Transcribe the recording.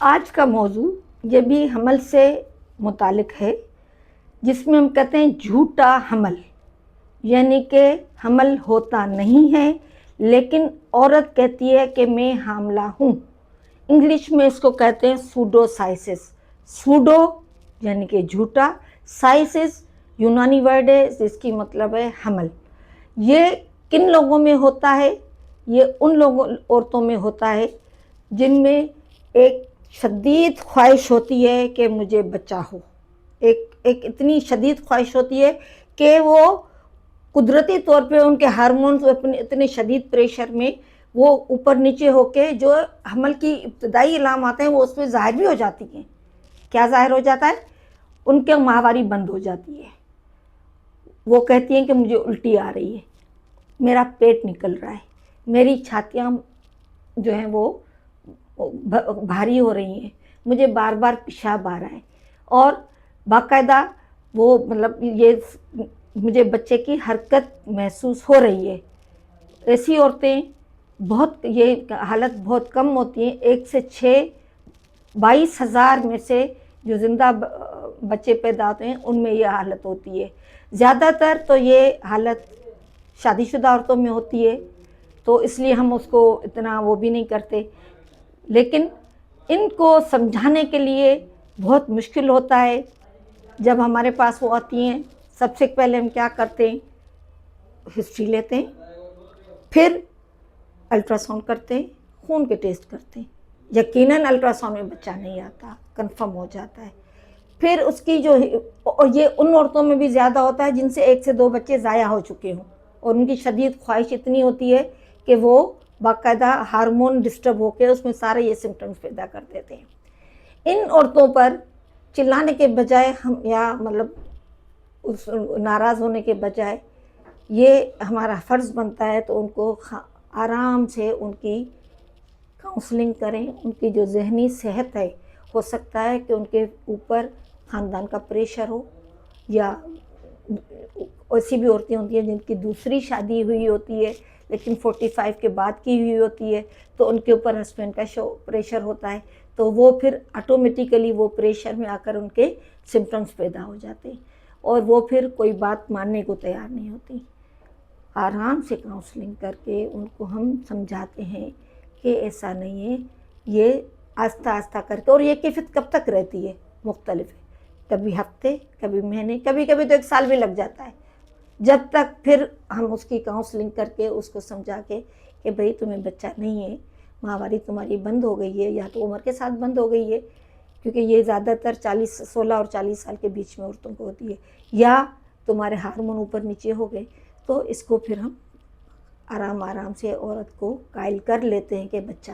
آج کا موضوع یہ بھی حمل سے متعلق ہے، جس میں ہم کہتے ہیں جھوٹا حمل، یعنی کہ حمل ہوتا نہیں ہے لیکن عورت کہتی ہے کہ میں حاملہ ہوں۔ انگلش میں اس کو کہتے ہیں سوڈو سائسس۔ سوڈو یعنی کہ جھوٹا، سائسس یونانی ورڈ ہے جس کی مطلب ہے حمل۔ یہ کن لوگوں میں ہوتا ہے؟ یہ ان عورتوں میں ہوتا ہے جن میں ایک شدید خواہش ہوتی ہے کہ مجھے بچہ ہو، ایک اتنی شدید خواہش ہوتی ہے کہ وہ قدرتی طور پہ ان کے ہارمونز اتنے شدید پریشر میں وہ اوپر نیچے ہو کے جو حمل کی ابتدائی علامات ہیں وہ اس میں ظاہر بھی ہو جاتی ہیں۔ کیا ظاہر ہو جاتا ہے؟ ان کے ماہواری بند ہو جاتی ہے، وہ کہتی ہیں کہ مجھے الٹی آ رہی ہے، میرا پیٹ نکل رہا ہے، میری چھاتیاں جو ہیں وہ بھاری ہو رہی ہیں، مجھے بار بار پیشاب آ رہا ہے، اور باقاعدہ وہ یہ مجھے بچے کی حرکت محسوس ہو رہی ہے۔ ایسی عورتیں بہت، یہ حالت بہت کم ہوتی ہیں، 1 سے 6 22,000 میں سے جو زندہ بچے پیدا ہوتے ہیں ان میں یہ حالت ہوتی ہے۔ زیادہ تر تو یہ حالت شادی شدہ عورتوں میں ہوتی ہے، تو اس لیے ہم اس کو اتنا وہ بھی نہیں کرتے، لیکن ان کو سمجھانے کے لیے بہت مشکل ہوتا ہے۔ جب ہمارے پاس وہ آتی ہیں، سب سے پہلے ہم کیا کرتے ہیں؟ ہسٹری لیتے ہیں، پھر الٹرا ساؤنڈ کرتے ہیں، خون کے ٹیسٹ کرتے ہیں۔ یقیناً الٹرا ساؤنڈ میں بچہ نہیں آتا، کنفرم ہو جاتا ہے۔ پھر اس کی یہ ان عورتوں میں بھی زیادہ ہوتا ہے جن سے 1 سے 2 بچے ضائع ہو چکے ہوں، اور ان کی شدید خواہش اتنی ہوتی ہے کہ وہ باقاعدہ ہارمون ڈسٹرب ہو کے اس میں سارے یہ سمٹمز پیدا کر دیتے ہیں۔ ان عورتوں پر چلانے کے بجائے یا ناراض ہونے کے بجائے یہ ہمارا فرض بنتا ہے تو ان کو آرام سے ان کی کاؤنسلنگ کریں۔ ان کی جو ذہنی صحت ہے، ہو سکتا ہے کہ ان کے اوپر خاندان کا پریشر ہو، یا ایسی بھی عورتیں ہوتی ہیں جن کی دوسری شادی ہوئی ہوتی ہے لیکن 45 کے بعد کی ہوئی ہوتی ہے، تو ان کے اوپر ہسبینڈ کا پریشر ہوتا ہے، تو وہ پھر آٹومیٹیکلی وہ پریشر میں آ کر ان کے سمٹمز پیدا ہو جاتے ہیں، اور وہ پھر کوئی بات ماننے کو تیار نہیں ہوتی۔ آرام سے کاؤنسلنگ کر کے ان کو ہم سمجھاتے ہیں کہ ایسا نہیں ہے، یہ آہستہ آہستہ کر کے، اور یہ کیفیت کب تک رہتی ہے؟ مختلف ہے، کبھی ہفتے، کبھی مہینے، کبھی کبھی تو 1 سال بھی لگ جاتا ہے، جب تک پھر ہم اس کی کاؤنسلنگ کر کے اس کو سمجھا کے کہ بھئی تمہیں بچہ نہیں ہے، ماہواری تمہاری بند ہو گئی ہے، یا تو عمر کے ساتھ بند ہو گئی ہے، کیونکہ یہ زیادہ تر 16 اور 40 سال کے بیچ میں عورتوں کو ہوتی ہے، یا تمہارے ہارمون اوپر نیچے ہو گئے، تو اس کو پھر ہم آرام سے عورت کو قائل کر لیتے ہیں کہ بچہ